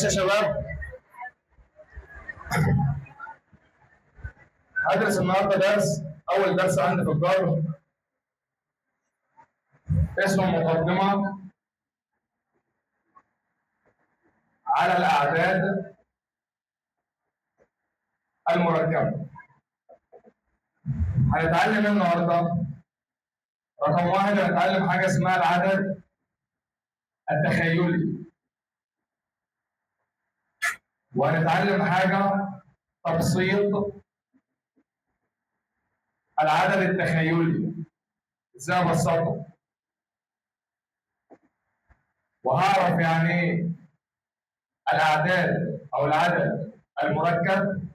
ماشي يا شباب؟ هدرس النهارده درس، أول درس عندي في الجبر اسمه مقدمة على الأعداد المركبة. هنتعلم النهارده رقم واحد، هنتعلم حاجة اسمها العدد التخيلي، وهنتعلم حاجة تبسيط العدد التخيلي، ازاي ابسطه، وهعرف يعني ايه الأعداد أو العدد المركب،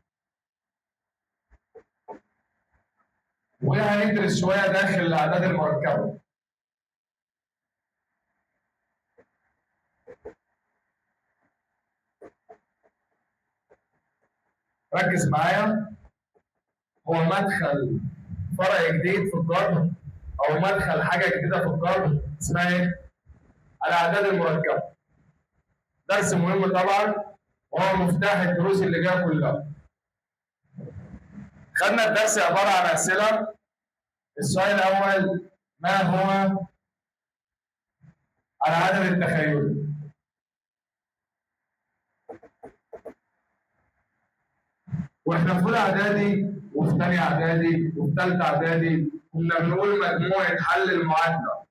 وهندرس شوية داخل الأعداد المركبة. ركز معايا، هو مدخل فرع جديد في الجبر أو مدخل حاجة جديدة في الجبر اسمها إيه؟ الأعداد المركبة. درس مهم طبعا، وهو مفتاح الدروس اللي جاية كلها. خدنا الدرس عبارة عن أسئلة. السؤال الأول، ما هو العدد التخيلي؟ واحنا في اولى اعدادي وفي ثانيه اعدادي وفي ثالثه اعدادي كنا بنقول مجموعه حل المعادله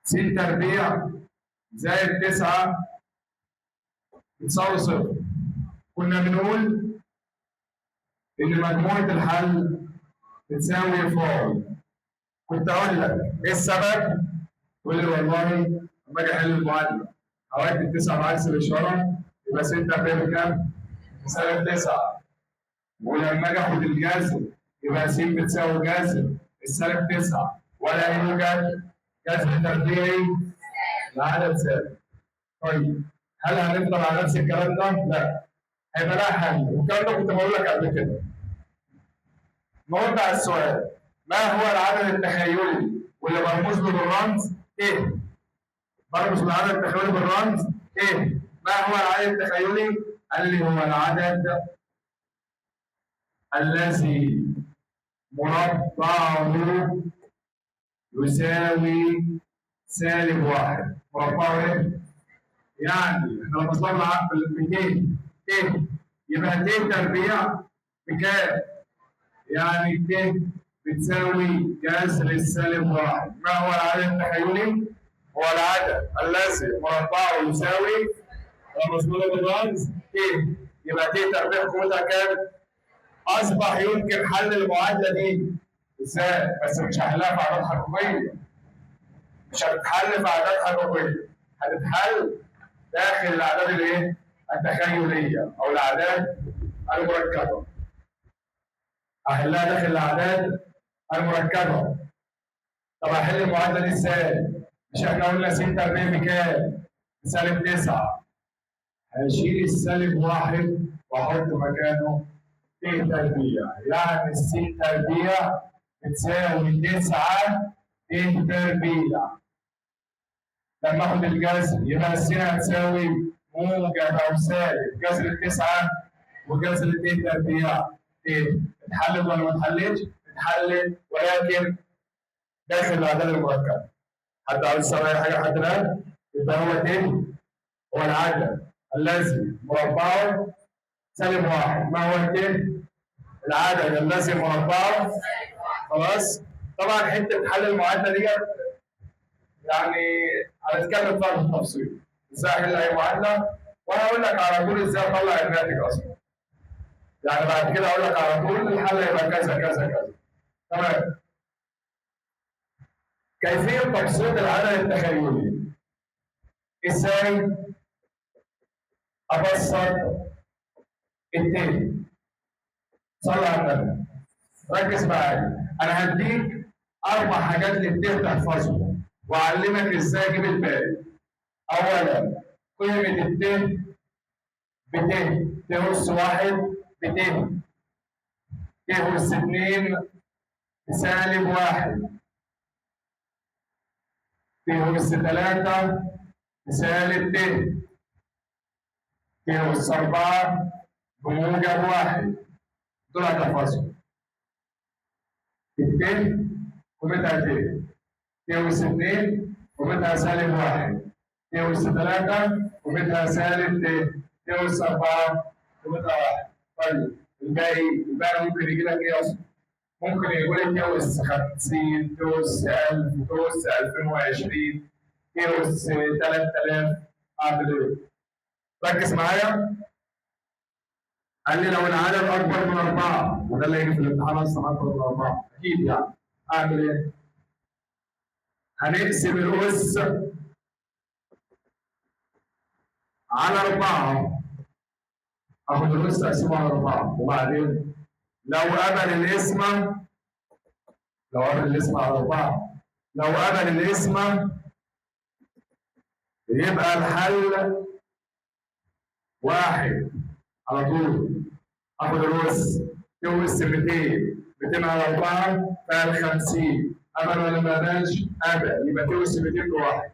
س تربيع زائد 9 بتساوي صفر. كنا بنقول ان مجموعه الحل بتساوي فاي. كنت اقول لك ايه السبب؟ تقول لي والله لما اجي احل المعادله اوقات التسعه بعكس الاشاره يبقى 6 بكام؟ سالب 9. ولما اجي اخد الجذر يبقى س بتساوي جذر السالب 9 ولا يوجد جذر تربيعي لعدد ثابت. طيب هل هنفضل على نفس الكلام ده؟ لا، هيبقى لها حل، والكلام ده كنت بقول لك قبل كده. نرد على السؤال، ما هو العدد التخيلي؟ واللي برمز له بالرمز ايه؟ برمز العدد التخيلي بالرمز ايه؟ ما هو العدد التخيلي؟ قال لي هو العدد الذي مربعه يساوي سالب 1. مربعه ايه؟ يعني احنا لما طلعنا ب 200 ايه؟ يبقى 2 تربيع بكام؟ يعني 2 بتساوي جذر السالب 1. ما هو العدد التخيلي؟ هو العدد الذي مربعه يساوي ومسموله بالرمز ايه؟ يبقى 2 تربيع قوتها كام؟ اصبح يمكن حل المعادله دي. ازاي؟ بس مش هحلها في اعداد حقيقيه. مش هتتحل في اعداد حقيقيه، هتتحل داخل الاعداد الايه؟ التخيليه او الاعداد المركبه. احلها داخل الاعداد المركبه. طب احل المعادله دي ازاي؟ مش احنا قلنا س تربيع بكام؟ بسالب 9. هشيل السالب 1 واحط مكانه ت تربيع، يعني الس تربيع بتساوي 9 ت تربيع. لما اخد الجذر يبقى الس هتساوي موجب او سالب جذر التسعه وجذر ت تربيع ت. اتحلت ولا ما اتحلتش؟ اتحلت، ولكن داخل الاعداد المركبه. حد عاوز يساوي اي حاجه لحد الان؟ يبقى هو ت هو العدد الذي مربعه سالب 1. ما هو ت؟ العدد الذي مربعه خلاص. طبعا حته حل المعادله دي يعني هنتكلم فيها بالتفصيل ازاي احل اي معادله، وانا اقول لك على طول ازاي اطلع الناتج اصلا. يعني بعد كده اقول لك على طول الحل يبقى كذا كذا كذا. تمام. كيفيه تبسيط العدد التخيلي. ازاي ابسط التاني؟ صلى على النبي. ركز معايا، انا هديك 4 حاجات للتاني تحفظهم واعلمك ازاي اجيب الباقي. اولا قيمه التاني ب ت أس 1 ب ت أس 2 بسالب 1 ت أس 3 بسالب ت. ت أس 4 بموجب 1. دول هتحفظهم. الت قيمتها ت. ت أس 2 قيمتها سالب 1. ت أس 3 قيمتها سالب ت. ت أس 4 قيمتها 1. طيب الباقي ممكن يجي لك ايه اصلا؟ ممكن يقول لك ت أس 50، ت أس 1000، ت أس 2020، ت أس 3000. اعمل ايه؟ ركز معايا. قال لي لو العدد اكبر من 4، وده اللي هيجي في الامتحان اصلا اكبر من 4 اكيد يعني. اعمل ايه؟ هنقسم الأس على 4. اخد الأس اقسمه على 4 وبعدين لو قبل القسمة، لو قبل القسمة على 4، لو قبل القسمة يبقى الحل 1 على طول. اخد الأس يوس 200 على 4 فيها 50. قبل ولا ما قبلش؟ قبل، يبقى توس 200 بواحد.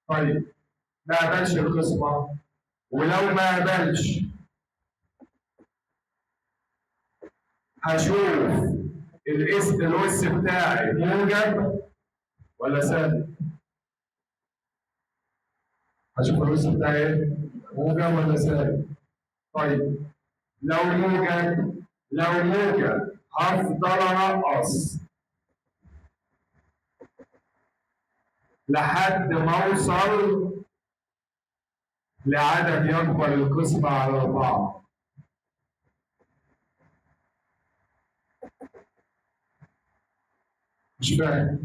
طيب ما قبلش القسمة، ولو ما قبلش هشوف الأس بتاعي موجب ولا سالب. هشوف الأس بتاعي موجب ولا سالب. طيب لو موجب، هفضل انقص لحد ما اوصل لعدد يكبر القسمة على 4. مش فاهم.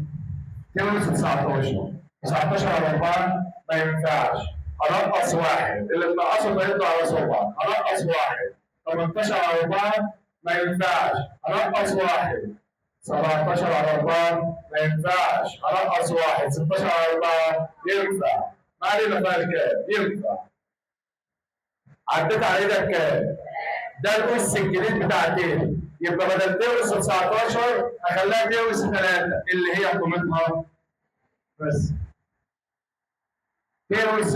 كام 19 على 4 ما ينفعش. هنقص 1، اللي بنقصه ده يطلع على صبع. هنقص 1. 18 على 4 ما ينفعش. هنقص 1. 17 على 4 ما ينفعش. هنقص 1. 16 على 4 ينفع. ما علينا بقى كام ينفع. عديت على ايدك كام؟ ده الأس الجديد بتاع ت. يبقى بدل توس 19 اخليها توس 3 اللي هي قيمتها بس. ت أس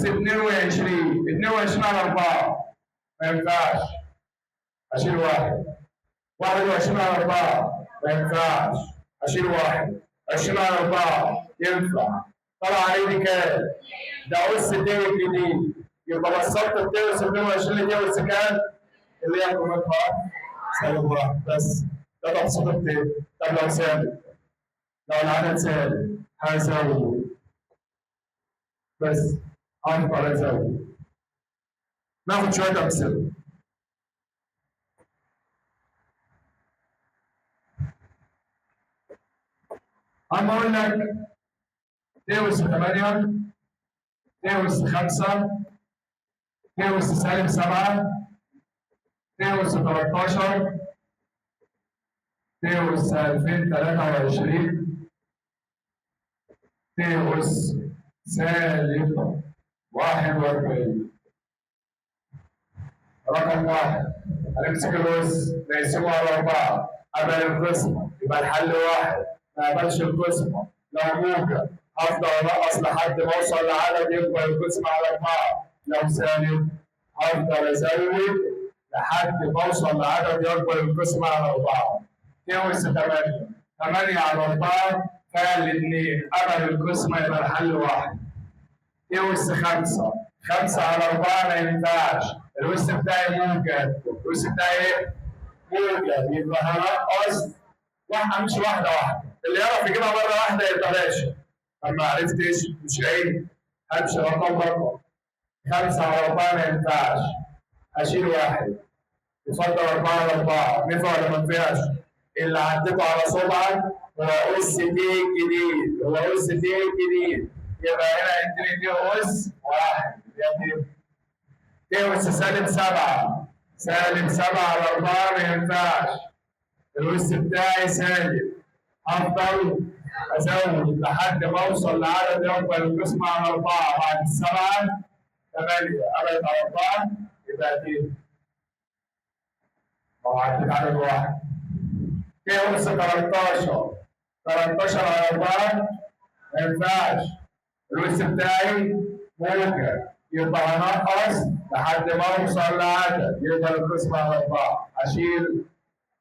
22. 22 على 4 ما ينفعش. اشيل 1. 21 على 4 ما ينفعش. اشيل 1. 20 على 4 ينفع. طلع عليه كام؟ ده أس ت الجديد. يبقى بسطت التوس 22 لتوس كام؟ اللي هي قيمتها سالب 1 بس. ده تبسيط الت. طب لو سالب، لو العدد سالب هزود بس. هنقدر ازود. ناخد شويه امثله. اما اقول لك توس 8، توس 5، توس سالب 7، توس 13، توس 2023، توس سالب 41. رقم 1 هنمسك الأس نقسمه على 4. قبل القسمة يبقى الحل 1. ما قبلش القسمة لو موجب هفضل انقص لحد ما اوصل لعدد يكبر القسمة على 4. لو سالب هفضل ازود لحد ما اوصل لعدد يكبر القسمة على 4. توس 8. 8 على 4 فيها الاثنين. قبل القسمة يبقى الحل 1. توس 5. 5 على 4 ما ينفعش. الوس بتاعي موجب. الوس بتاعي ايه؟ موجب. يبقى هنقص واحده، مش واحده واحده. اللي يعرف يجيبها مره واحده يبقى باشا. ما عرفتش مش عيب. همشي رقم. 5 على 4 ما ينفعش. هشيل 1. يفضل 4 على 4. نفع ولا ما نفعش؟ اللي عديته على صبعك هو أس ت جديد. يبقى هنا اديني ت أس 1. ت أس سالب 7. سالب 7 على 4 ما ينفعش. الأس بتاعي سالب. هفضل أزود لحد ما أوصل لعدد يكبر القسمة على 4. بعد السبعة 8 قبلت على 4 يبقى ت. أو عديت عدد 1. ت أس 13. 13 على 4 ما ينفعش. الوس بتاعي موجب، يبقى هنقص لحد ما اوصل لعدد يقدر القسم على 4. اشيل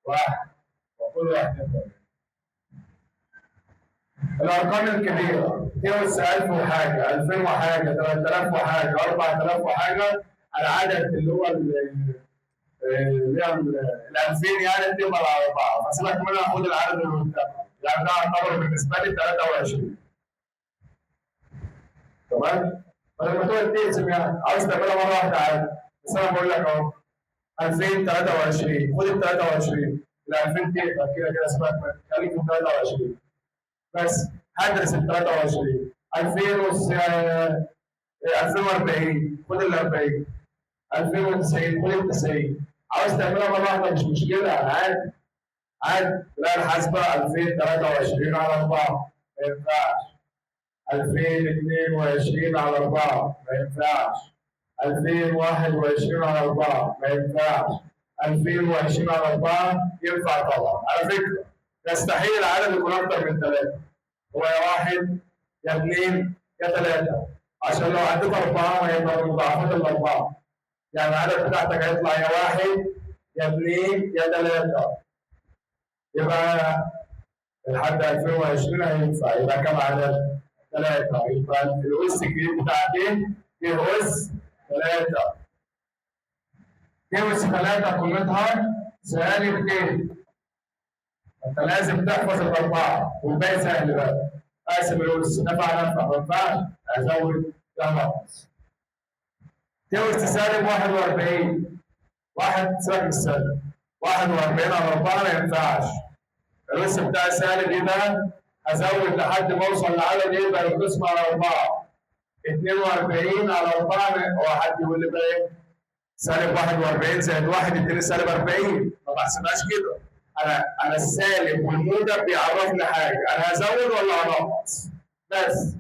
واحد وكل واحد يقدر. الارقام الكبيره تقص 1000 وحاجه، 2000 وحاجه، 3000 وحاجه، 4000 وحاجه، العدد اللي هو اللي هي ال 2000 يعني بتبقى على 4. فسيبك منها، خد العدد اللي قدامك. يعني ده يعتبر بالنسبه لي 23. تمام؟ فلما تقعد تقسم يعني عاوز تعملها مره واحده عادي. بس انا بقول لك اهو 2023، خد ال 23 ال 2000 تقدر كده كده اسمها خليك في 23 بس. هدرس ال 23 2040 خد ال 40 2090 خد ال 90. عاوز تعملها مره واحده مش مشكله عادي عادي. لا الحاسبه 2023 على 4 ما ينفعش، 2022 على 4 ما ينفعش، 2021 على 4 ما ينفعش، 2020 على 4 ينفع طبعا. على فكره يستحيل العدد يكون اكتر من 3. هو يا 1 يا 2 يا 3، عشان لو عديت 4 هيبقى من مضاعفات ال4. يعني العدد بتاعتك هيطلع يا 1 يا 2 يا 3. يبقى لحد 2020 هينفع. يبقى كم عدد؟ 3. يبقى الأس الجديد بتاعتي دي أس 3. دي أس 3 قيمتها سالب ت. أنت لازم تحفظ الأربعة والباقي سهل بقى. أقسم الأس نفع نفع، ما ينفعش أزود ده ناقص. دي أس سالب 41. واحد سالب السالب 41 على 4 ما ينفعش. الأس بتاع سالب يبقى هزود لحد ما اوصل لعدد يبقى القسم على 4. 42 على 4 هو حد يقول لي بقى ايه؟ سالب 41 زائد 1 يديني سالب 40. ما بحسبهاش كده. انا السالب والموجب بيعرفني حاجه، انا هزود ولا هنقص؟ بس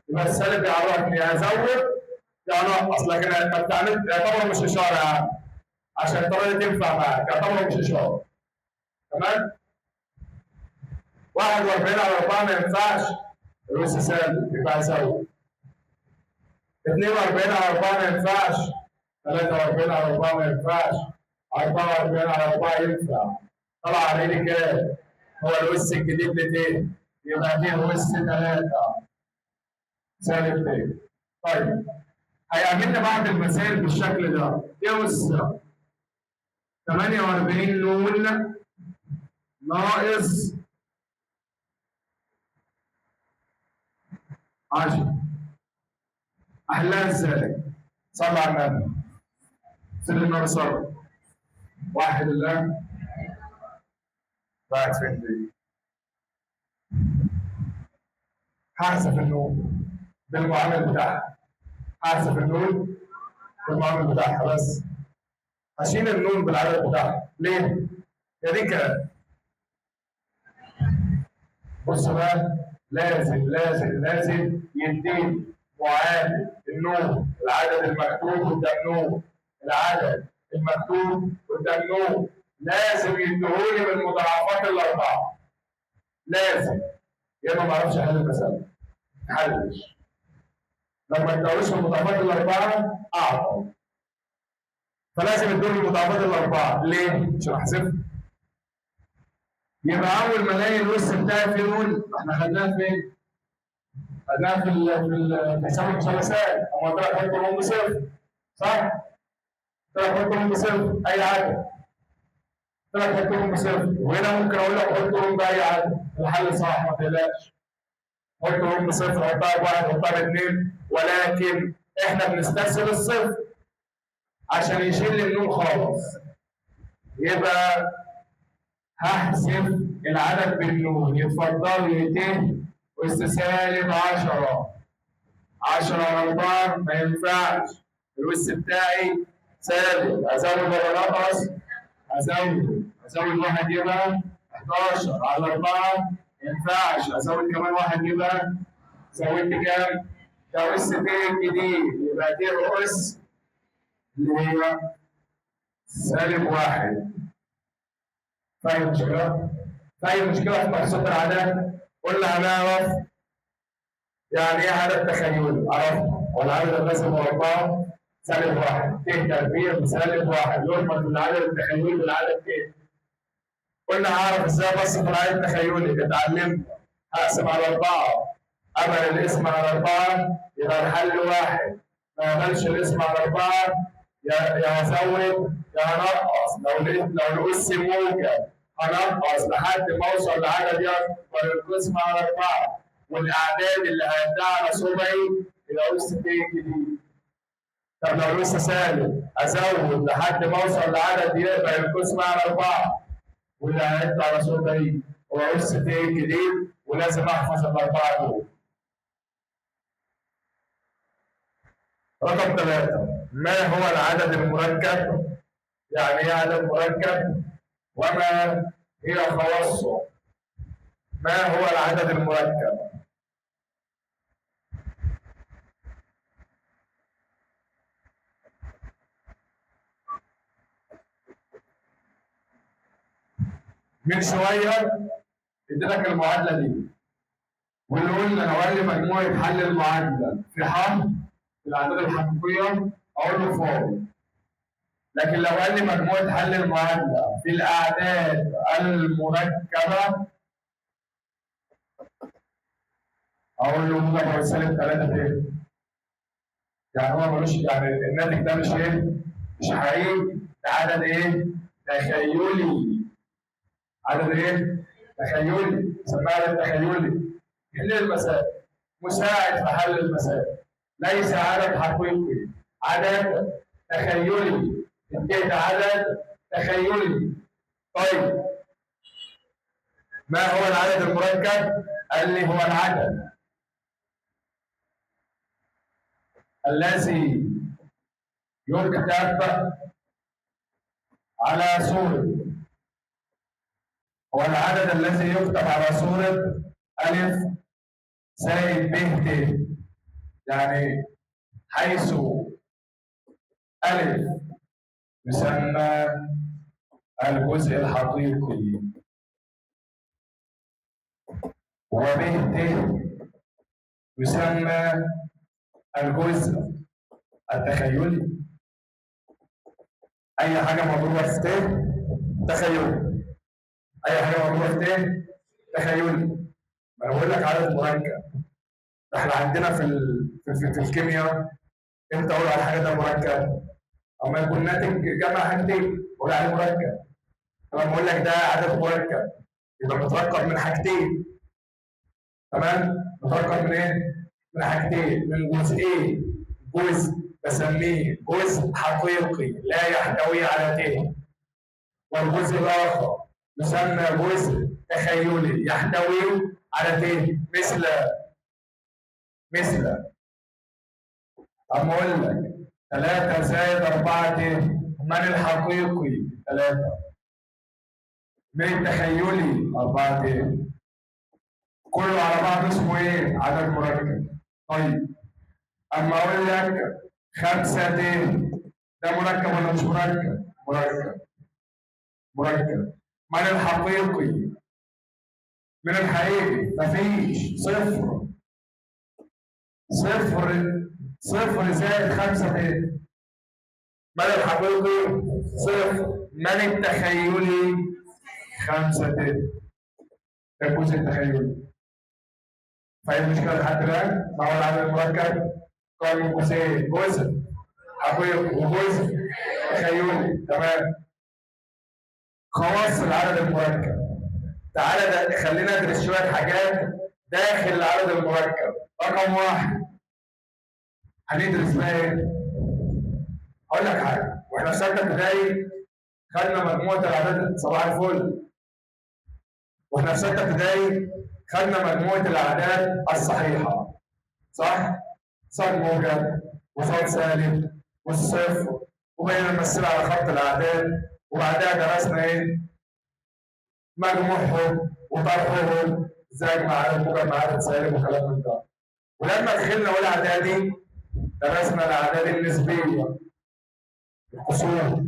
يبقى السالب بيعرفني هزود يا هنقص، لكن يعتبر مش اشاره يعني. عشان الطريقه دي تنفع معاك يعتبر مش اشاره. تمام؟ 41 على 4 ما ينفعش، الأس سالب يبقى هزود. 42 على 4 ما ينفعش، 43 على 4 ما ينفعش، 44 على 4 ينفع. طلع عليه كام؟ هو الأس الجديد لت، يبقى دي أس 3 سالب ت. طيب هيعمل لي بعض المسائل بالشكل ده. دي أس 48 نون ناقص 10. أحلها إزاي؟ صلى على النبي. سيد النبي صلى. واحد الله. بعد فين دي؟ هحذف النون بالمعامل بتاعها. هحذف النون بالمعامل بتاعها بس. هشيل النون بالعدد بتاعها. ليه؟ يا دي كده. بص بقى، لازم يديني معامل النون، العدد المكتوب قدام نون، العدد المكتوب قدام نون لازم يديهولي من مضاعفات الاربعه. لازم. يا اما ما اعرفش احل المساله. محلش. لو ما اداهوش من مضاعفات الاربعه اعطل. فلازم يدوني المضاعفات الاربعه. ليه؟ عشان احسبها. يبقى اول ما الاقي الوس بتاعي فيه نون، احنا خدناها فين؟ خدناها في حساب المثلثات. اما قلت لك حط نون بصفر. صح؟ قلت لك حط نون بصفر اي عدد. قلت لك حط نون بصفر، وهنا ممكن اقول لك حط نون باي عدد. الحل صح ما تقلقش. حط نون بصفر، حطها بواحد، حطها باثنين، ولكن احنا بنستسهل الصفر عشان يشيل النون خالص. يبقى هحذف العدد بالنون. يتفضل لي ت أس سالب 10. 10 على 4 ما ينفعش. الأس بتاعي سالب. أزود ولا ناقص؟ أزود واحد يبقى 11 على 4 ما ينفعش. أزود كمان واحد يبقى زودت كام؟ ده أس ت الجديد. يبقى دي أس اللي هي سالب 1. فاهم مشكلة؟ في أي مشكلة في تبسيط العدد؟ قلنا هنعرف يعني ايه عدد تخيلي؟ عرفنا. والعدد الذي مربعه سالب واحد، ت تربيع بسالب واحد يربط العدد التخيلي بالعدد ت. قلنا هعرف ازاي ابسط العدد التخيلي، اتعلمت هقسم على 4، قبل الاسم على 4 يبقى الحل واحد، ما قبلش الاسم على 4 يا هزود يا هنقص، لو الأس موجب هنقص لحد ما أوصل لعدد يكبر القسم على 4، والأعداد اللي هيديها على صبعي يبقى أس ت جديد. طب لو الأس سالب أزود لحد ما أوصل لعدد يقبل القسم على 4، واللي هيطلع على صبعي هو أس ت جديد، ولازم أحفظ ال4 دول. رقم 3، ما هو العدد المركب؟ يعني ايه عدد مركب؟ وما هي خواصه؟ ما هو العدد المركب؟ من شويه اديتك المعادله دي، واللي قلنا لو قال لي مجموعه حل المعادله في حل في الاعداد الحقيقيه اقول له فاضي، لكن لو قال لي مجموعه حل المعادله في الاعداد المركبه اقول له موجب سالب 3 تاني. يعني هو ملوش، يعني الناتج ده مش ايه؟ مش حقيقي، ده عدد ايه؟ تخيلي. عدد ايه؟ تخيلي، سماها عدد تخيلي. حل المسائل، مساعد في حل المسائل، ليس عدد حقيقي، عدد تخيلي. انتهت عدد تخيلي. طيب ما هو العدد المركب؟ قال لي هو العدد الذي يكتب على صورة، هو العدد الذي يكتب على صورة ألف زائد ب ت، يعني حيث ألف يسمى الجزء الحقيقي وب ت يسمى الجزء التخيلي. أي حاجة مضروبة في ت تخيلي، أي حاجة مضروبة في ت تخيلي. ما أنا بقول لك عدد مركب، احنا عندنا في الكيمياء امتى اقول على حاجه ده مركب؟ اما يكون ناتج جمع حاجتين اقول عليه مركب. لما بقول لك ده عدد مركب يبقى متركب من حاجتين، تمام؟ متركب من ايه؟ من حاجتين، من جزئين. جزء بسميه جزء حقيقي لا يحتوي على ت، والجزء الاخر يسمى جزء تخيلي يحتوي على ت، مثل أما أقول لك 3 زائد 4 ت، من الحقيقي 3، من التخيلي 4 ت، كله على بعض اسمه إيه؟ عدد مركب. طيب أما أقول لك 5 ت، ده مركب ولا مش مركب؟ مركب. مركب. من الحقيقي؟ من الحقيقي مفيش، صفر. صفر. صفر زائد 5 ت. من الحقيقي؟ صفر. من التخيلي؟ 5 ت. ده الجزء التخيلي. فاهم المشكلة لحد الآن؟ ما هو العدد المركب؟ قائم من جزئين، جزء حقيقي وجزء تخيلي، تمام؟ خواص العدد المركب. تعالى خلينا ندرس شوية حاجات داخل العدد المركب. رقم 1 هندرس بقى ايه؟ هقول لك حاجة، واحنا في سنة ابتدائي خدنا مجموعة الأعداد، صباح الفل. واحنا في سته ابتدائي خدنا مجموعه الاعداد الصحيحه، صح؟ صاد موجب وصاد سالب والصفر، وبقينا نمثلها على خط الاعداد، وبعدها درسنا ايه؟ مجموعهم وطرحهم، ازاي اجمع عدد موجب مع عدد سالب وكلام من ده. ولما دخلنا اولى اعدادي درسنا الاعداد النسبيه، القصور،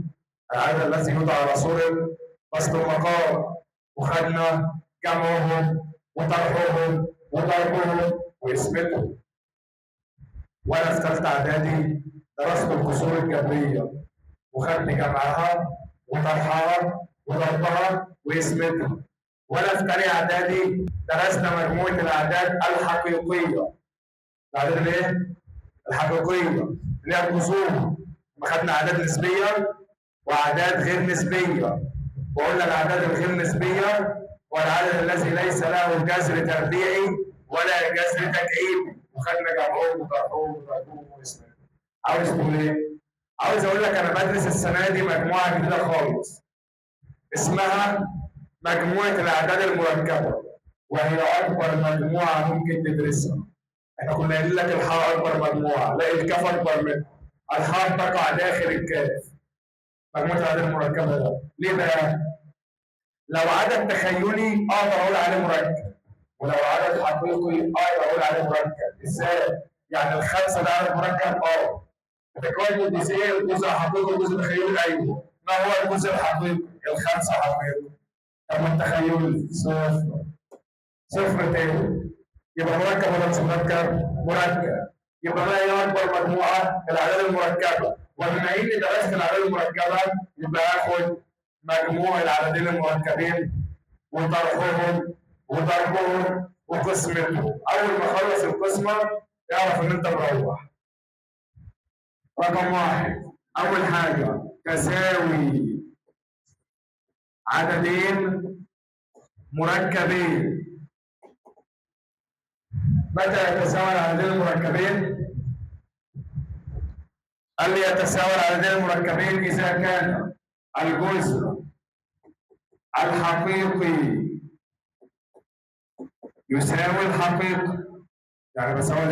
العدد الذي يوضع على صوره بسط المقام، وخدنا جمعهم وطرحهم وضربهم وقسمته. وانا في ثالثه اعدادي درست الكسور الجبريه وخدت جمعها وطرحها وضربها وقسمتها. وانا في ثانيه اعدادي درسنا مجموعه الاعداد الحقيقيه. الاعداد الايه؟ الحقيقيه اللي هي الكسور. خدنا اعداد نسبيه واعداد غير نسبيه. وقلنا الاعداد الغير نسبيه والعدد الذي ليس له جذر تربيعي ولا جذر تكعيبي، وخدنا جمعهم وطرحهم وضربهم واسمهم. عاوز تقول ايه؟ عاوز اقول لك انا بدرس السنه دي مجموعه جديده خالص اسمها مجموعه الاعداد المركبه، وهي اكبر مجموعه ممكن تدرسها. احنا كنا قايلين لك الحاء اكبر مجموعه، لا الكاف اكبر منها. الحاء تقع داخل الكاف. مجموعه الاعداد المركبه ده ليه بقى؟ لو عدد تخيلي اقدر اقول عليه مركب، ولو عدد حقيقي اقدر اقول عليه مركب. ازاي؟ يعني الخمسه ده عدد مركب؟ التكوين الجزئيه جزء حقيقي وجزء تخيلي. ايوه. ما هو الجزء الحقيقي؟ الخمسه حقيقي. طب التخيلي صفر. صفر تاني. يبقى مركب ولا مش مركب؟ مركب. يبقى ما هي اكبر مجموعه؟ الاعداد المركبه. وبما اني درست الاعداد المركبه يبقى اخد مجموع العددين المركبين وطرحهم وضربهم وقسمتهم. اول ما اخلص القسمه اعرف ان انت مروح. رقم واحد، اول حاجه تساوي عددين مركبين. متى يتساوى العددين المركبين؟ قال لي يتساوى العددين المركبين اذا كان الجزء الحقيقي يساوي الحقيقي، يعني بساوي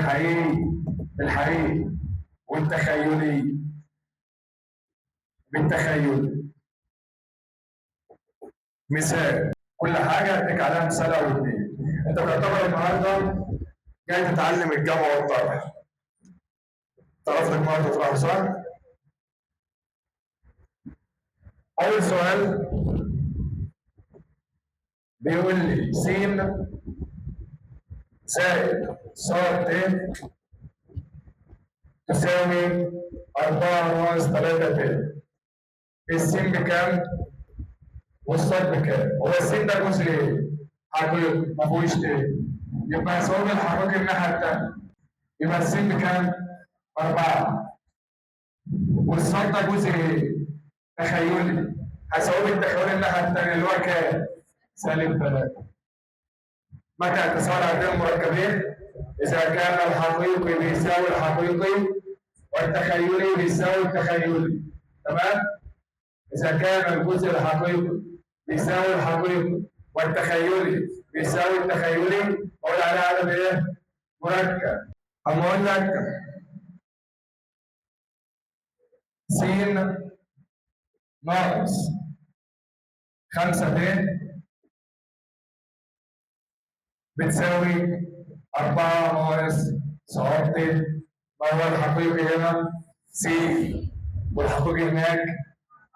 الحقيقي والتخيلي بالتخيلي. مثال، كل حاجه اديك عليها مثال او اثنين. انت تعتبر النهارده جاي تتعلم الجمع والطرح. تعرف تجمع وتطرح صح؟ اول سؤال بيقول لي س زائد ص ت تساوي 4 ناقص 3 ت. السين بكام؟ والصاد بكام؟ هو السين ده جزء ايه؟ حقيقي ما فيهوش ت. يبقى هساوي الحقيقي الناحية التانية. يبقى السين بكام؟ 4. والصاد ده جزء ايه؟ تخيلي. هساوي التخيلي الناحية التانية اللي هو كام؟ -3. متى يتساوى العددين المركبين؟ إذا كان الحقيقي بيساوي الحقيقي والتخيلي بيساوي التخيلي. تمام؟ إذا كان الجزء الحقيقي بيساوي الحقيقي والتخيلي بيساوي التخيلي بقول عليه عدد إيه؟ مركب. أما أقول لك س ناقص 5 ت بتساوي 4 ناقص ص ت. ما هو الحقيقي هنا؟ س، والحقيقي هناك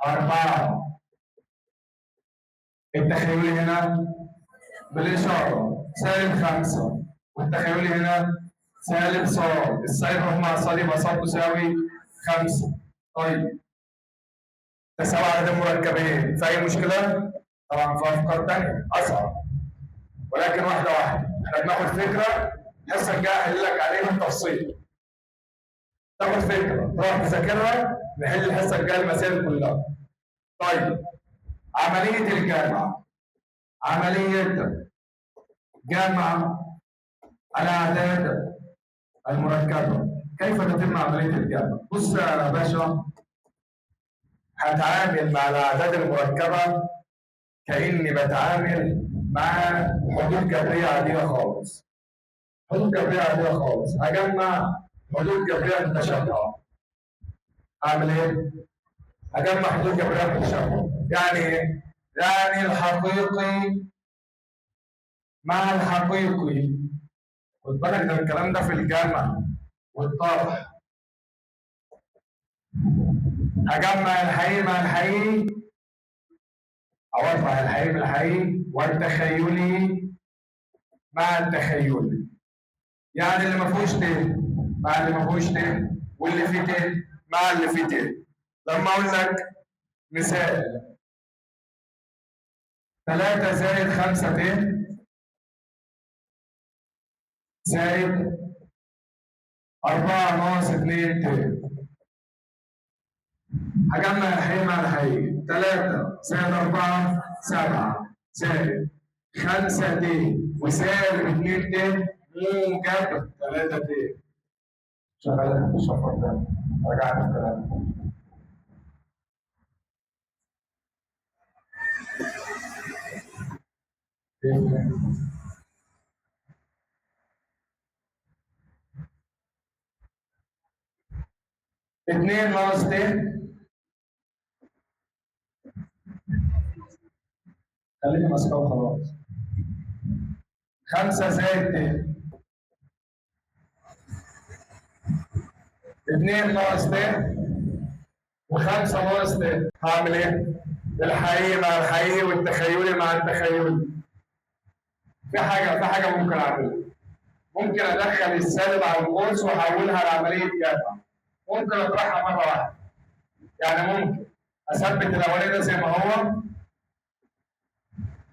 4. التخيلي هنا بالإشارة -5 والتخيلي هنا -ص. الص يروح مع الص يبقى ص تساوي 5. طيب تساوي عدد مركبين في أي مشكلة؟ طبعا في أفكار تانية أصعب، ولكن واحدة واحدة. احنا بناخد فكرة الحصة الجاية أحل لك عليها بالتفصيل. تاخد فكرة تروح تذاكرها نحل الحصة الجاية المسائل كلها. طيب عملية الجمع. عملية جمع الأعداد المركبة. كيف تتم عملية الجمع؟ بص يا باشا، هتعامل مع الأعداد المركبة كأني بتعامل مع حدود جبرية عادية خالص. حدود جبرية عادية خالص. هجمع حدود جبرية متشابهة. أعمل إيه؟ هجمع حدود جبرية متشابهة. يعني إيه؟ يعني الحقيقي مع الحقيقي. خد بالك ده الكلام ده في الجمع والطرح. هجمع الحقيقي مع الحقيقي أو أطرح الحقيقي من الحقيقي والتخيلي مع التخيلي. يعني اللي ما فيهوش ت مع اللي ما فيهوش ت، واللي فيه ت مع اللي فيه ت. لما اقول لك مثال 3 زائد 5 ت زائد 4 ناقص 2 ت، هجمع الحقيقي مع الحقيقي. 3 زائد 4 7 زائد 5 ت وسالب 2 ت موجب 3 ت. شغال في الشفر ده، رجعت في كلامي. اتنين ناقص ت، خليني ماسكه وخلاص. 5 زائد ت، 2 ناقص ت و5 ناقص ت. هعمل ايه؟ الحقيقي مع الحقيقي والتخيلي مع التخيلي. في حاجه ممكن اعملها. ممكن ادخل السالب على القوس واحولها لعمليه جمع. ممكن اطرحها مره واحده. يعني ممكن اثبت الاولاني ده زي ما هو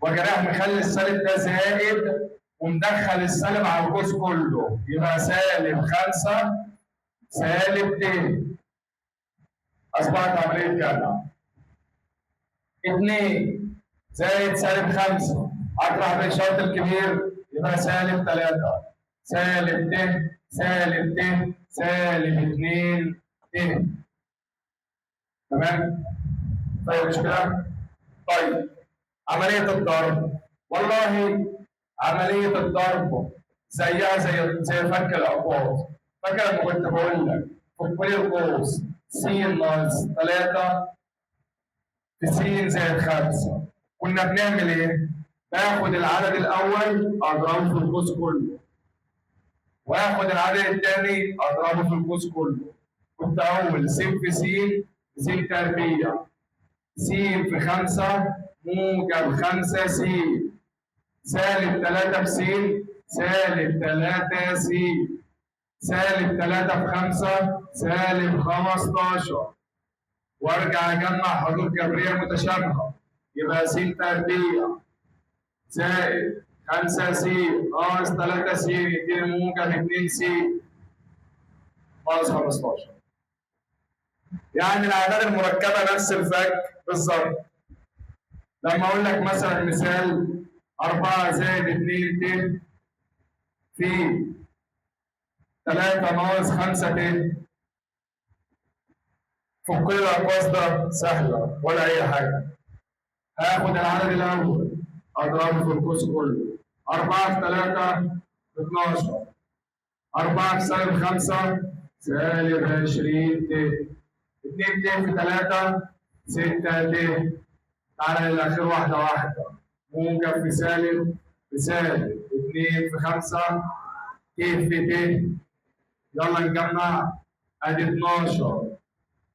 واجي رايح مخلي السالب ده زائد ومدخل السالب على القوس كله، يبقى سالب 5 سالب ت. اصبحت عمليه جمع. 2 زائد سالب 5 اطرح بالشرط الكبير يبقى سالب 3 سالب ت سالب ت سالب 2 ت. تمام؟ طيب مش كده؟ طيب عملية الضرب، والله عملية الضرب زيها زي فك الأقواس. فاكر لما كنت بقول لك فك لي القوس س ناقص 3 في س زائد 5، كنا بنعمل إيه؟ باخد العدد الأول أضربه في القوس كله، وآخد العدد الثاني أضربه في القوس كله. كنت أول س في س س تربيع، س في 5 موجب 5 س سالب 3 في س سالب 3 س سالب 3 في 5 سالب 15، وارجع اجمع حدود جبريه متشابهه يبقى س تربيع زائد 5 س ناقص 3 س يديني موجب 2 س ناقص 15. يعني الاعداد المركبه نفس الفك بالظبط. لما اقول لك مثلا مثال 4 زائد 2 ت في 3 ناقص 5 ت، فك لي الاقواس ده سهله ولا اي حاجه. هاخد العدد الاول اضربه في القوس كله. 4 في 3 12، 4 في سالب 5 سالب 20 ت، 2 ت في 3 6 ت. تعالى للاخير واحده واحده. موجب في سالب في سالب 2 في 5 ت في ت. يلا نجمع. ادي 12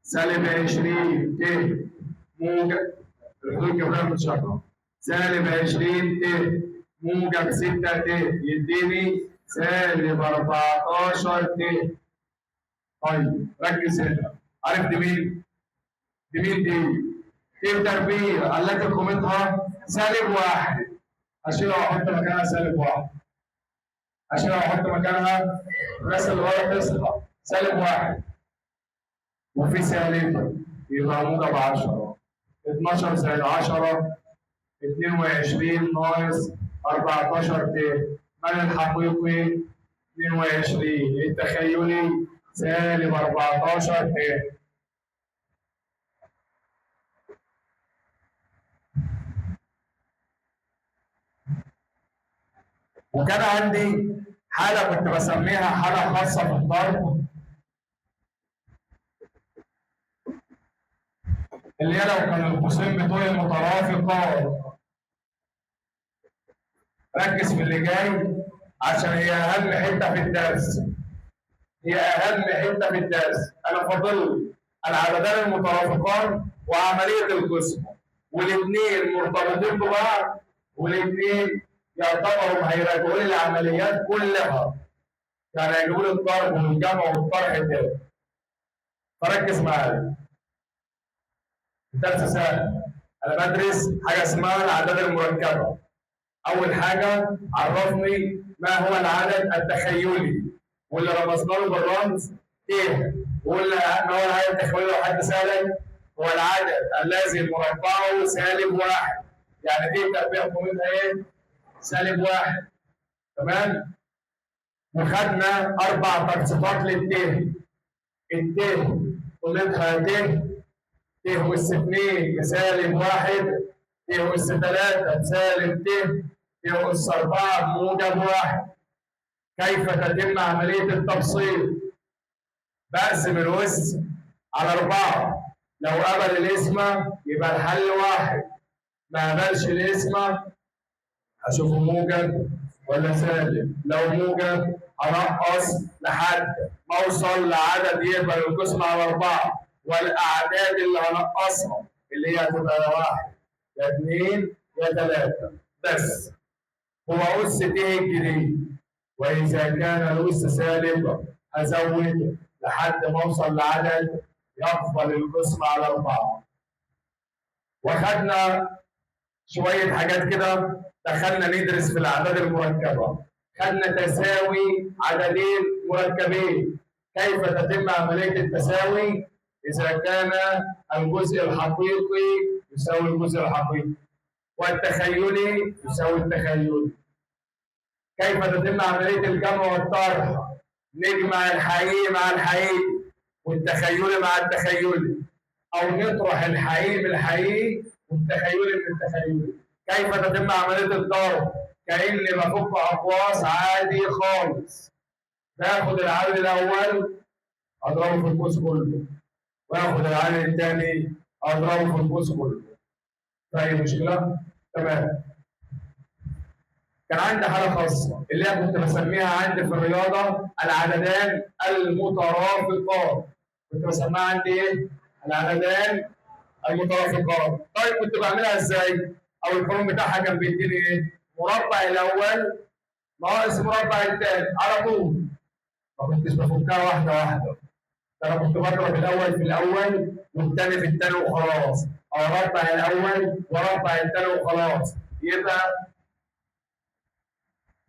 سالب 20 ت موجب الحدود الجبريه المتشابهه سالب 20 ت موجب 6 ت يديني سالب 14 ت. طيب ركز هنا. عارف دي مين؟ دي مين دي؟ ت تربيع التي قيمتها سالب 1. اشيلها واحط مكانها سالب 1. اشيلها واحط مكانها الناس اللي ورا تصحى سالب 1 وفي سالب يبقى موجب 10. 12 زائد 10 22 ناقص 14 ت. من الحقيقي 22، التخيلي سالب 14 ت. وكان عندي حالة كنت بسميها حالة خاصة في الضرب، اللي هي لو كان القوسين بتوعي مترافقان. ركز في اللي جاي عشان هي أهم حتة في الدرس. هي أهم حتة في الدرس. أنا فاضل العددان المترافقان وعملية القسم، والاثنين مرتبطين ببعض، والاثنين يعتبروا هيراجعوا لي العمليات كلها. يعني هيجيبوا لي الضرب والجمع والطرح تاني. فركز معايا. الدرس سهل. انا بدرس حاجه اسمها الاعداد المركبه. اول حاجه عرفني ما هو العدد التخيلي، واللي رمزنا له بالرمز ايه؟ وقلنا ما هو العدد التخيلي لو حد سالك، هو العدد الذي مربعه سالب واحد. يعني دي تربيع قيمتها ايه؟ سالب واحد. تمام؟ وخدنا اربع تبسيطات للت. الت قيمتها ت اس 2 بسالب واحد، ت اس 3 بسالب ت اس 4 بموجب واحد. كيف تتم عملية التبسيط؟ بقسم الأس على 4. لو قبل القسمة يبقى الحل واحد، ما قبلش القسمة هشوفه موجب ولا سالب. لو موجب هنقص لحد ما اوصل لعدد يقبل القسمة على 4، والأعداد اللي هنقصها اللي هي هتبقى واحد يا 2 يا 3 بس. هو أس ت الجديد، وإذا كان الأس سالب هزود لحد ما أوصل لعدد يقبل القسمة على 4. وخدنا شوية حاجات كده، دخلنا ندرس في الأعداد المركبة. خدنا تساوي عددين مركبين، كيف تتم عملية التساوي إذا كان الجزء الحقيقي يساوي الجزء الحقيقي والتخيلي يساوي التخيلي. كيف تتم عملية الجمع والطرح؟ نجمع الحقيقي مع الحقيقي والتخيلي مع التخيلي، أو نطرح الحقيقي من الحقيقي والتخيلي من التخيلي. كيف تتم عملية الضرب؟ كأني بفك أقواس عادي خالص. باخد العدد الأول أضربه في القوس كله، وآخد العدد الثاني أضربه في القوس كله. فأي مشكلة؟ تمام. كان عندي حالة خاصة اللي هي كنت بسميها عندي في الرياضة العددان المترافقان. كنت بسميها عندي إيه؟ العددان المترافقان. طيب كنت بعملها إزاي؟ أو القانون بتاعها كان بيديني إيه؟ مربع الأول ناقص مربع الثاني على طول. ما كنتش بفكها واحدة واحدة. أنا كنت بضرب الأول في الأول والثاني في الثاني وخلاص، أو أربع الأول وأربع الثاني وخلاص. يبقى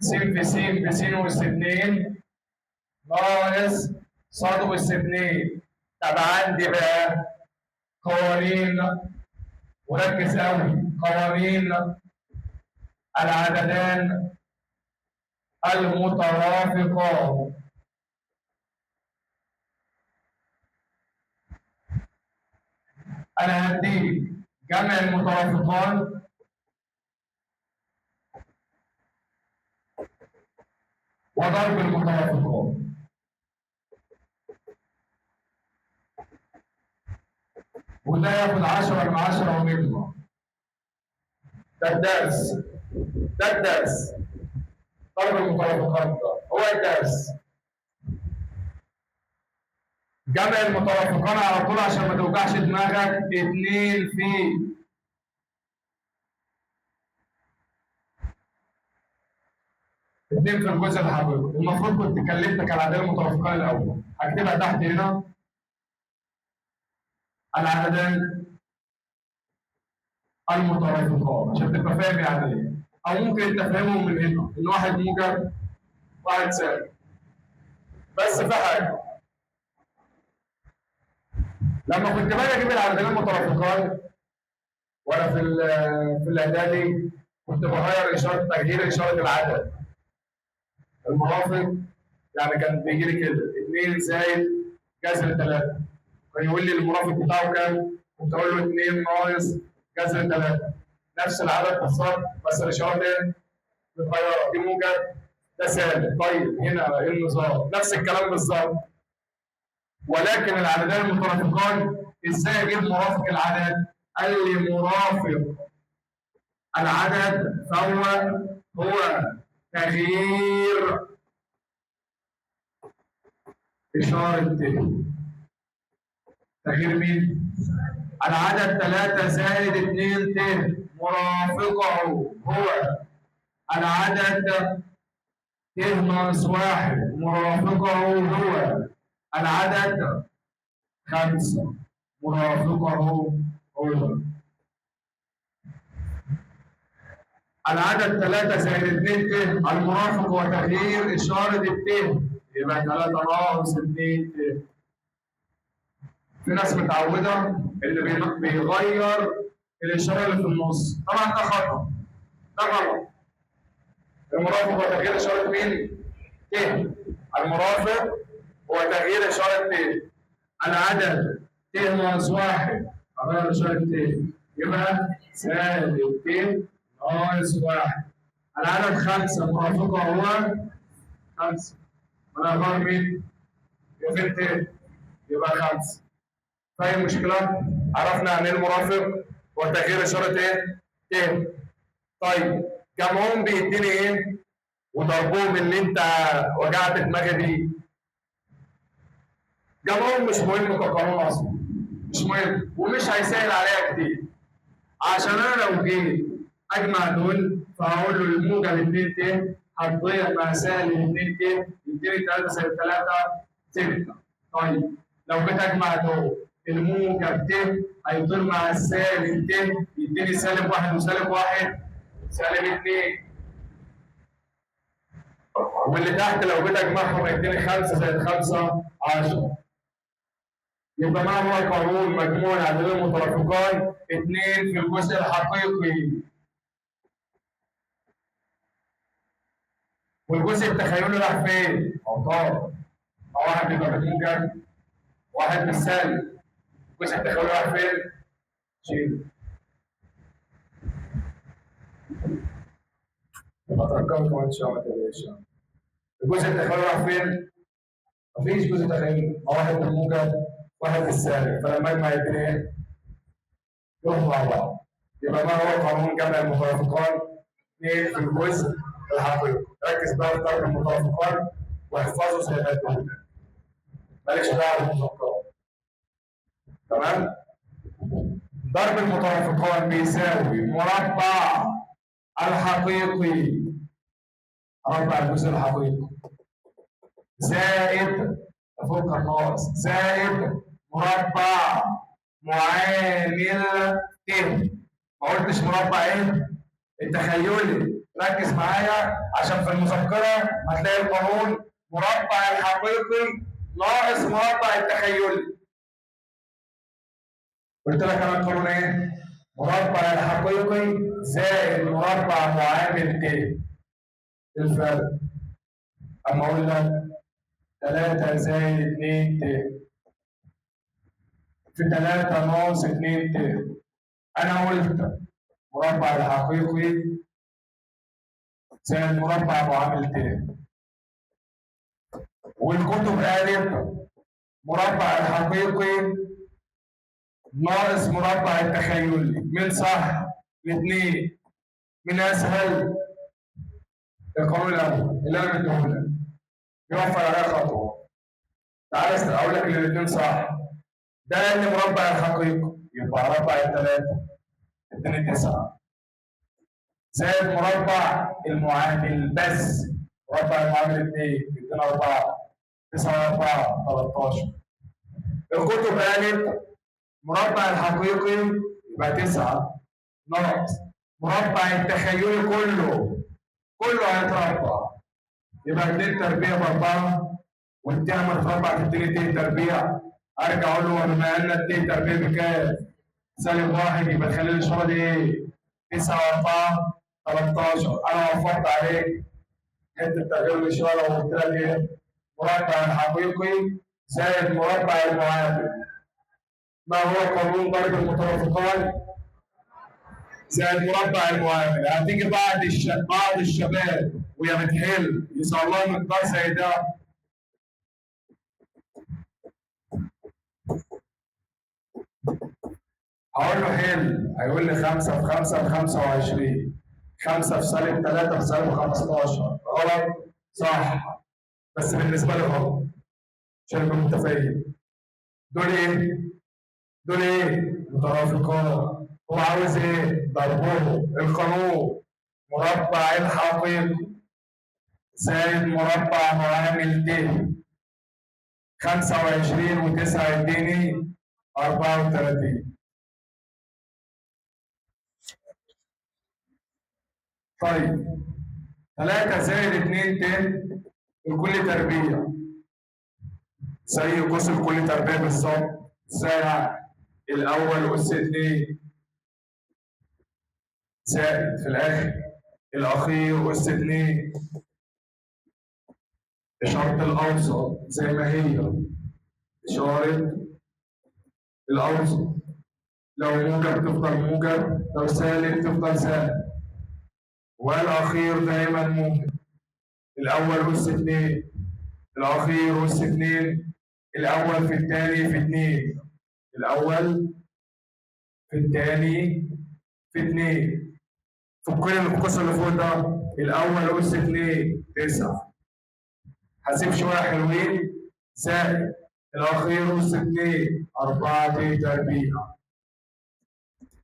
س في س بس أس 2 ناقص ص أس 2. طب عندي بقى قوانين، وركز قوي، قوانين العددان المترافقان. أنا هديك جمع المترافقان وضرب المترافقان. وده ياخد 10 من 10 ونطلع. ده الدرس، ده الدرس. ضرب المترافقات ده هو الدرس. جمع المترافقان على طول عشان ما توجعش دماغك. 2 في الجزء الحقيقي. المفروض كنت كلمتك على العددين المترافقان الاول، هكتبها تحت هنا. العددان المترافقان عشان تبقى فاهم يعني ايه، او ممكن انت فاهمهم من هنا ان واحد موجب واحد سالب. بس في حاجه، لما كنت باجي اجيب العددين المترافقان وانا في الاعدادي كنت بغير اشاره تغيير اشاره العدد المرافق. يعني كان بيجي لي كده 2 زائد جذر 3، كان يقول لي المرافق بتاعه كام؟ كنت اقول له 2 ناقص جذر 3. نفس العدد بالظبط بس الاشارات ايه؟ متغيره، دي موجب ده سالب. طيب هنا ايه النظام؟ نفس الكلام بالظبط. ولكن العددان المترافقان ازاي اجيب مرافق العدد؟ قال لي مرافق العدد هو تغيير إشارة تغيير مين؟ العدد 3 زائد 2 ت مرافقه هو العدد ت ناقص واحد مرافقه هو العدد 5 مرافقه هو العدد 3 زائد 2 ت المرافق هو تغيير إشارة الت يبقى 3 ناقص 2 ت. في ناس متعودة اللي بيغير الإشارة اللي في النص، طبعا ده خطأ، ده غلط. المرافق هو تغيير إشارة مين؟ ت. المرافق هو تغيير إشارة ت. العدد ت ناقص واحد أغير إشارة ت يبقى سالب ت ناقص واحد. العدد 5 مرافقه هو 5 ولا غير مين؟ يبقى ت يبقى 5. فاهم مشكلة؟ عرفنا عن ايه المرافق وتغيير إشارة ايه؟ ت. طيب جمعهم بيديني ايه؟ وضربهم اللي انت وجعت دماغي بيه. جمعهم مش مهم كقانون اصلا. مش مهم ومش هيسهل عليا كتير. عشان انا لو جيت اجمع دول فهقول له الموجب 2 ت هتضيع مع سالب 2 ت يديني 3 زائد 3 6. طيب لو جيت اجمع دول الموجب ت هيطير مع السالب ت يديني سالب 1 وسالب 1 سالب 2. واللي تحت لو جيت اجمعهم هيديني 5 زائد 5 10. يبقى ما هو قانون مجموع العددين المترافقان 2 في الجزء الحقيقي والجزء التخيلي راح فين؟ اوتار. واحد بيبقى بالموجب واحد بالسالب. الجزء التخيلي راح فين؟ شيل. يبقى تركبوا كمان شويه ما تقلقش. الجزء التخيلي راح فين؟ مفيش جزء تخيلي، واحد بالموجب واحد بالسالب، فلما اجمع يديني ايه؟ يروحوا مع بعض. يبقى ما هو قانون جمع المترافقان؟ 2 في الجزء الحقيقي. ركز بقى في ضرب المترافقان واحفظه زي ما تقول. مالكش دعوه بالمذكرات. تمام؟ ضرب المترافقان بيساوي مربع الحقيقي مربع الجزء الحقيقي زائد فوق الناقص زائد مربع معامل ت. ما قلتش مربع ايه؟ التخيلي. ركز معايا عشان في المذكره هتلاقي القانون مربع الحقيقي ناقص مربع التخيلي. قلت لك انا القانون ايه؟ مربع الحقيقي زائد مربع معامل ت. ايه الفرق؟ اما اقول لك 3 زائد 2 ت في 3 ناقص 2 ت. انا قلت مربع الحقيقي زائد مربع معامل ت. والكتب قالت مربع الحقيقي ناقص مربع التخيلي. من صح؟ الاثنين. من اسهل؟ القانون الاول اللي انا مديهولك يوفر عليها خطوه. تعالى اقول لك الاثنين صح. ده اللي مربع الحقيقي يبقى مربع الثلاثه اديني 9 زائد مربع المعامل بس مربع المعامل 2 ادينا 4 9 4 13. الكتب قالت مربع الحقيقي يبقى 9 ناقص مربع التخيلي كله هيتربع يبقى 2 تربيع ب4 والتين لما تتربع تديني 2 تربيع. ارجع اقول له بما ان 2 تربيع بكام؟ -1 يبقى خلي الاشاره دي ايه؟ 9 و4 13. انا وفرت عليك حته تغيير الاشاره وقلت لك ايه؟ مربع الحقيقي زائد مربع المعامل. ما هو قانون ضرب المترافقان؟ زائد مربع المعامل. هتيجي بعض الشباب وهي بتحل يسأل الله مقدار زي ده هقول له حل هيقول لي 5 في 5 ب 25 5 في -3 في -15. غلط؟ صح بس بالنسبه لي غلط عشان ابقى متفاهم. دول ايه؟ دول ايه؟ مترافقان. هو عاوز ايه؟ ضربهم. القانون مربع الحقيقي زائد مربع معامل ت 25 و9 يديني 34. طيب 3 زائد 2 ت الكل تربيع زي قوس الكل تربيع بالظبط. زائد الأول أس 2 زائد في الآخر الأخير أس 2. إشارة الأوسط زي ما هي إشارة الأوسط، لو موجب تفضل موجب، لو سالب تفضل سالب، والأخير دايما موجب. الأول أس 2 الأخير أس 2، الأول في الثاني في 2، الأول في الثاني في 2. في كل القوس اللي فوق ده الأول أس 2 9، هسيب شوية حلوين، زائد الأخير أس 2 4 ت تربيع.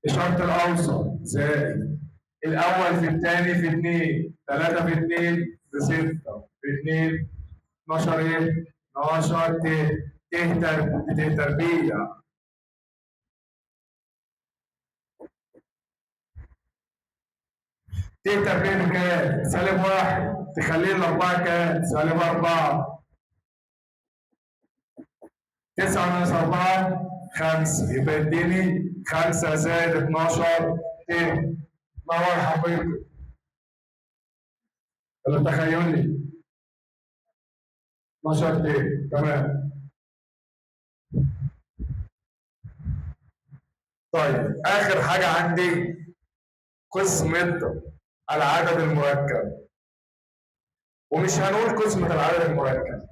إشارة الأوسط زائد الأول في الثاني في 2، 3 في 2 في 6 في 2 12 إيه؟ 12 ت تربيع. ت تربيع بكام؟ سالب 1 تخليه الأربعة كام؟ سالب 4. 9 ناقص 4 5، يبقى اديني 5 زائد 12 ت. ما هو الحقيقي؟ ولا تخيلي؟ 12 ت. تمام. طيب آخر حاجة عندي قسمة العدد المركب، ومش هنقول قسمة العدد المركب،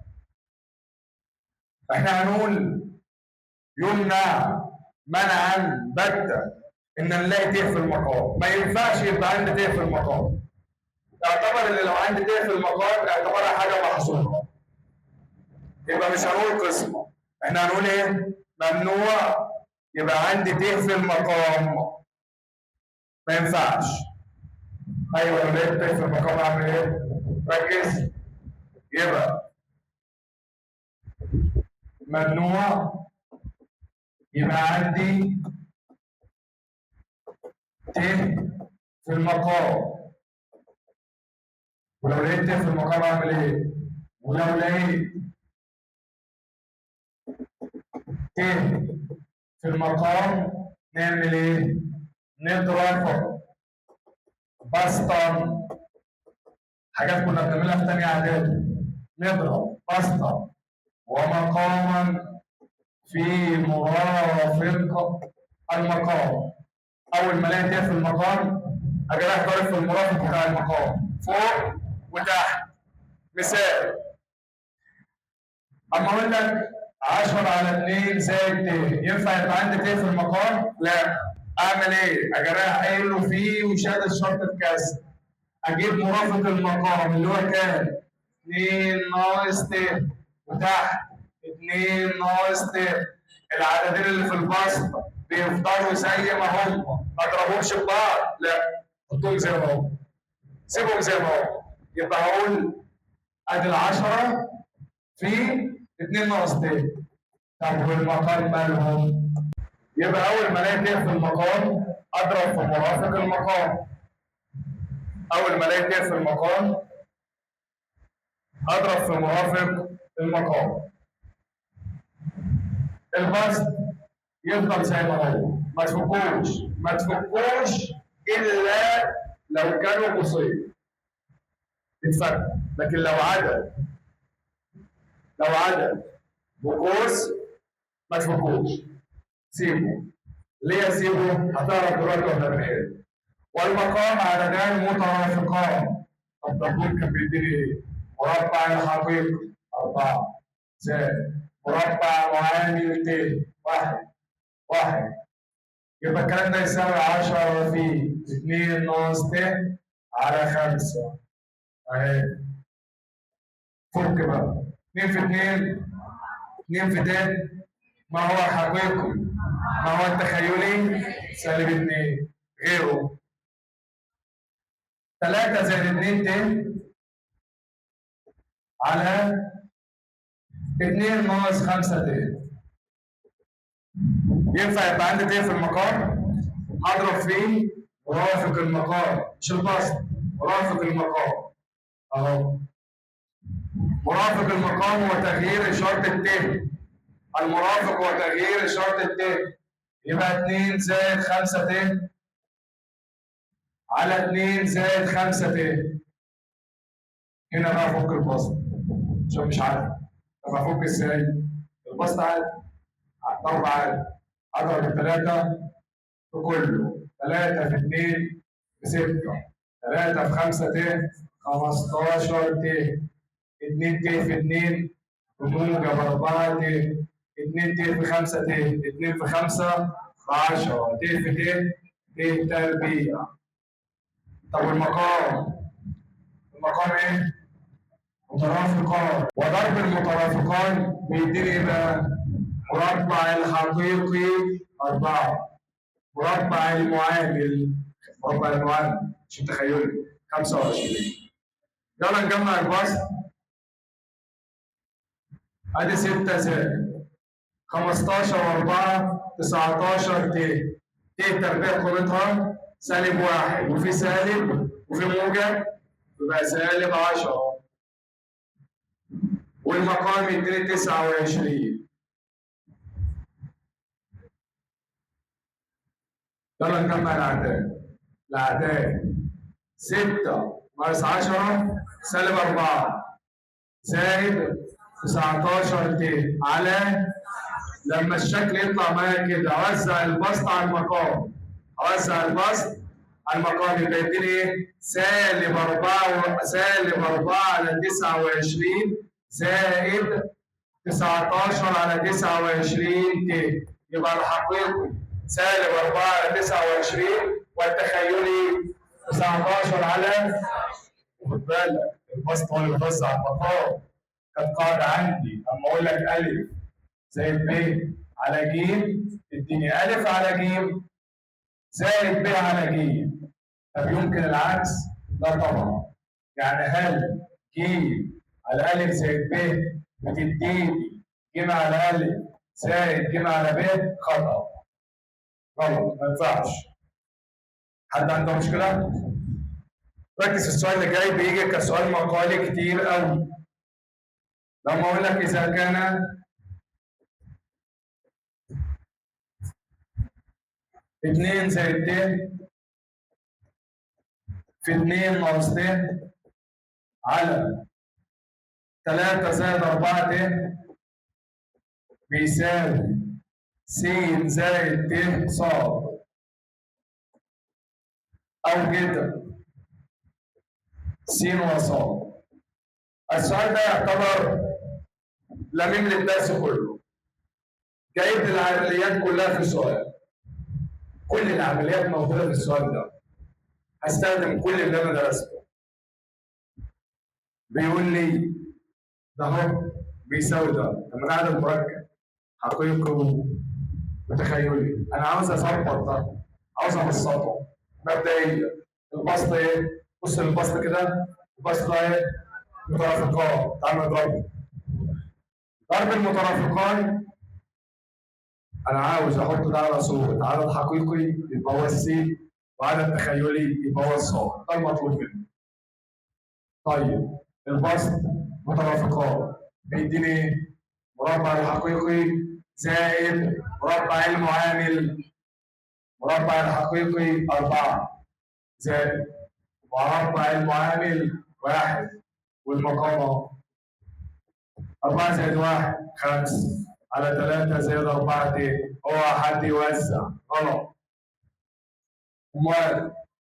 احنا هنقول يمنع منعا باتا ان نلاقي ت في المقام. ما ينفعش يبقى عندي ت في المقام. اعتبر ان لو عندي ت في المقام اعتبرها حاجه محظوره، يبقى مش هنقول قسمه، احنا هنقول ايه؟ ممنوع يبقى عندي ت في المقام. ما ينفعش. ايوه لو لقيت ت في المقام اعمل ايه؟ ركز. يبقى ممنوع يبقى عندي ت في المقام. ولو لقيت ت في المقام اعمل ايه؟ ولو لقيت ت في المقام نعمل ايه؟ نضرب بسطا. حاجات كنا بنعملها في تانية اعدادي. نضرب بسطا ومقاما في مرافق المقام. اول ما الاقي ت في المقام اجي رايح ضارب في المرافق بتاع المقام فوق وتحت. مثال، اما اقول لك 10 على 2 زائد ت، ينفع يبقى عندي ت في المقام؟ لا. اعمل ايه؟ اجي رايح قايل له فيه وشادد شرط الكسر، اجيب مرافق المقام اللي هو كام؟ 2 ناقص ت، وتحت 2 ناقص ت. العددين اللي في البسط بيفضلوا زي ما هم، ما اضربهمش ببعض، لا، حطهم زي ما هم، سيبهم زي ما هم. يبقى هقول ادي ال 10 في 2 ناقص ت. طب والمقام مالهم؟ يبقى اول ما الاقي ت في المقام اضرب في مرافق المقام. اول ما الاقي ت في المقام اضرب في مرافق المقام. البسط يفضل زي ما هو، ما تفكوش، ما تفكوش الا لو كانوا قوسين يتفك. لكن لو عدد بقوس ما تفكوش، سيبه. ليه اسيبه؟ هتعرف دلوقتي ولا بخير. والمقام عددان مترافقان. طب الدكتور كان بيديني ايه؟ مربع الحقيقي 4 زائد مربع معامل ت 1. يبقى الكلام ده يساوي 10 في 2 ناقص ت على 5 اهي. فك بقى 2 في 2 2 في ت ما هو حقيقي، ما هو التخيلي سالب 2 غيره. 3 زائد 2 ت على 2 ناقص 5 ت. ينفع يبقى عندي ت في المقام؟ هضرب فيه مرافق المقام، مش البسط، مرافق المقام. اهو مرافق المقام هو تغيير إشارة الت. المرافق هو تغيير إشارة الت. يبقى 2 زائد 5 ت على 2 زائد 5 ت. هنا بقى افك البسط عشان مش عارف. طب افك ازاي؟ البسط عادي، الضرب عادي. اضرب الثلاثة في كله، 3 في 2 ب 6، 3 في 5 ت 15 ت، 2 ت في 2 بموجب 4 ت، 2 ت في 5 ت، 2 في 5 ب 10 ت في ت تربيع. طب المقام ايه؟ مترافقان، وضرب المترافقان بيديني ايه بقى؟ مربع الحقيقي 4، مربع المعامل، مربع المعامل عشان تخيلي 25. يلا نجمع البسط. ادي 6 زائد 15 و4 19 ت. ت تربيع قيمتها -1، وفي سالب وفي موجب يبقى -10، والمقام يديني 29. يلا نجمع الأعداد. 6 ناقص 10 -4 زائد 19 ت على، لما الشكل يطلع معايا كده أوزع البسط على المقام، أوزع البسط على المقام يبقى يديني إيه؟ -4 على 29 زائد 19 على 29 ت. يبقى الحقيقي -4 على 29 والتخيلي 19 على، خد بالك البسط هو اللي بيوزع المقام. كانت قاعده عندي اما اقول لك الف زائد ب على ج تديني الف على ج زائد ب على ج. طب يمكن العكس؟ لا طبعا. يعني هل ج على الف زائد ب بتديني ج على الف زائد ج على ب؟ خطأ، غلط، ما ينفعش. حد عنده مشكلة؟ ركز في السؤال اللي جاي، بيجي كسؤال مقالي كتير قوي. لما اقول لك اذا كان 2 زائد ت في 2 ناقص ت على 3 زائد 4 ت بيساوي س زائد ت ص، او كده س وص. السؤال ده يعتبر لميم للدرس كله، جايب العمليات كلها في السؤال، كل العمليات موجوده في السؤال ده. هستخدم كل اللي انا درسته. بيقول لي ده اهو بيساوي ده، طب انا قاعد مركب حقيقي وتخيلي، انا عاوز اظبط ده، عاوز ابسطه. مبدئيا البسط ايه؟ بص للبسط كده، البسط ده ايه؟ مترافقان. تعالوا نضربه. ضرب المترافقان انا عاوز احط ده على صوره عدد حقيقي يبقى هو السي، وعدد تخيلي يبقى هو الصاد. ده المطلوب مني. طيب البسط مترافقان بيديني مربع الحقيقي زائد مربع المعامل، مربع الحقيقي 4 زائد مربع المعامل 1، والمقام 4 زائد 1 5 على 3 زائد 4 ت. هو حد يوزع؟ غلط. امال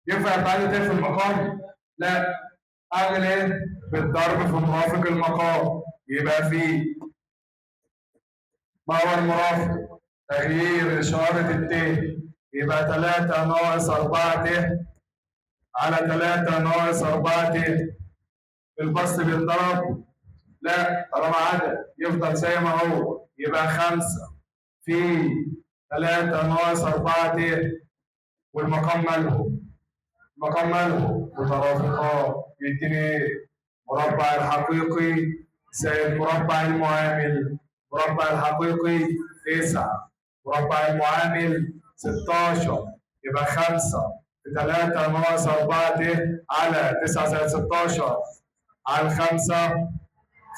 ينفع يبقى عندي ت في المقام؟ لا. اعمل ايه؟ بالضرب في مرافق المقام. يبقى في ما هو المرافق؟ تغيير إشارة الت. يبقى 3 ناقص 4 ت على 3 ناقص 4 ت. البسط بيتضرب؟ لا، طالما عدد يفضل زي ما هو، يبقى 5 في 3 ناقص 4 ت. والمقام ماله؟ المقام ماله؟ مترافقان. يديني ايه؟ مربع الحقيقي زائد مربع المعامل. مربع الحقيقي 9، مربع المعامل 16، يبقى 5 في 3 ناقص 4 على 9 زائد 16 على 5،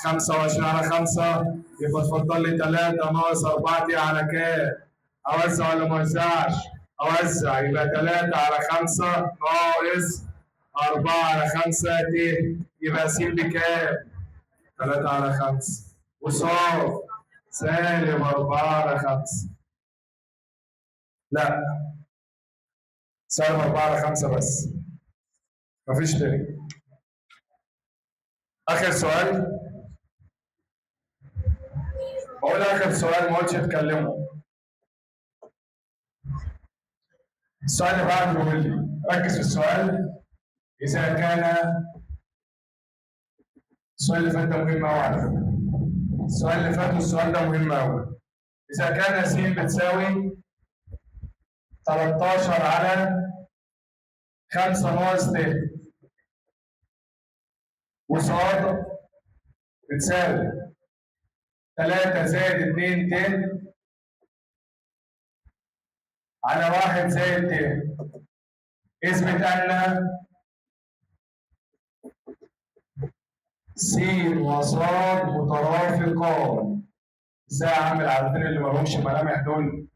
25 على 5، يبقى اتفضل لي 3 ناقص 4 على كام؟ أوزع ولا ما أوزعش؟ أوزع، يبقى 3 على 5 ناقص 4 على 5 يبقى س بكام؟ 3 على 5 وصاد سالب 4 على 5. لا، سالب 4 على 5 بس، مفيش تاني. آخر سؤال، بقول آخر سؤال ما قلتش اتكلموا. السؤال اللي بعده بيقول لي ركز في السؤال. إذا كان السؤال اللي فات ده مهم أوي على فكرة. السؤال اللي فات والسؤال ده مهم أوي. إذا كان س بتساوي 13 على 5 ناقص ت وصاد بتساوي 3 زائد 2 ت على 1 زائد ت، اثبت أن س وصاد مترافقان. ازاي اعمل العددين اللي ما لهمش ملامح دول؟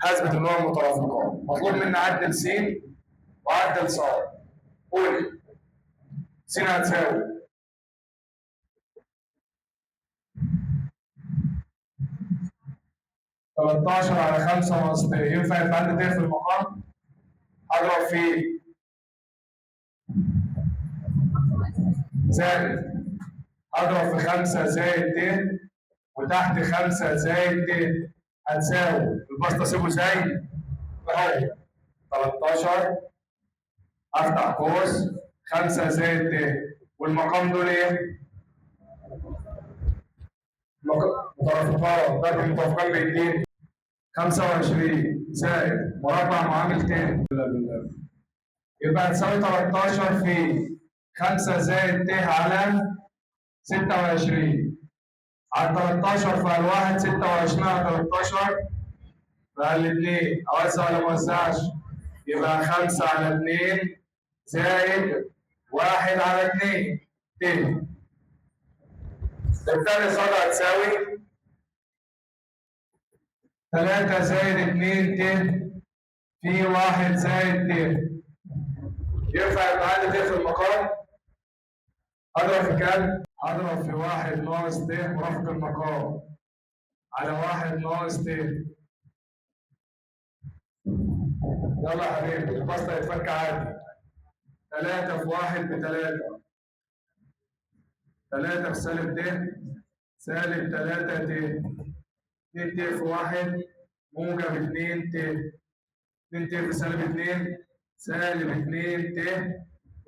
هثبت ان هو مترافقان. مطلوب مني اعدل س واعدل ص. قول س هتساوي 13 على 5 ناقص ت. ينفع يبقى عندي ت في المقام؟ هضرب فيه زائد، اضرب في 5 زائد ت وتحت 5 زائد ت هتساوي البسط اسيبه زي اهو 13 افتح قوس 5 زائد ت والمقام دول ايه؟ مترافقان. ده المترافقان بيديني 25 زائد مربع معامل تاني يبقى هتساوي 13 في 5 زائد ت على 26 على 13 في الواحد 26 على 13 بقى الاثنين. اوزع ولا ما اوزعش؟ يبقى 5 على 2 زائد 1 على 2 ت. بالتالي صاد هتساوي 3 زائد 2 ت في 1 زائد ت. ينفع يبقى عندي ت في المقام؟ اضرب في كام؟ اضرب في 1 ناقص ت مرافق المقام على 1 ناقص ت. يلا يا حبيبي البسط هيتفك عادي. 3 في 1 ب 3، 3 في سالب ت سالب 3 ت، 2 ت في 1 موجب 2 ت، 2 ت في سالب 2 سالب 2 ت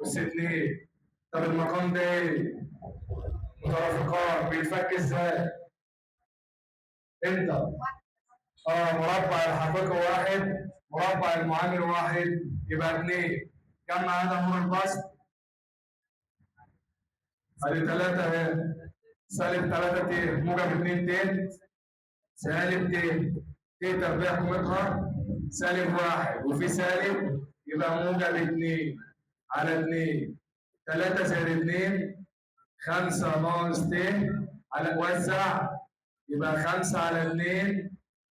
أس 2. طب المقام ده ايه؟ مترافقان. بيتفك ازاي؟ انت مربع الحقيقي 1 مربع المعامل 1 يبقى 2. جمع هذا هو البسط ادي 3 اهي سالب 3 ت موجب 2 ت سالب ت. ت تربيع قيمتها سالب 1 وفي سالب يبقى موجب 2 على 2. 3 زائد 2 5 ناقص ت على وزع يبقى 5 على 2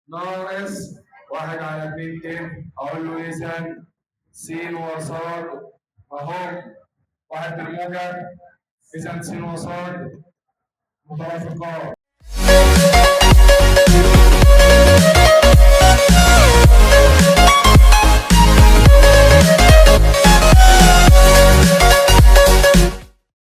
ناقص 1 على 2 ت. اقول له اذا س وصاد اهو 1 بالموجب، اذا س وصاد مترافقان.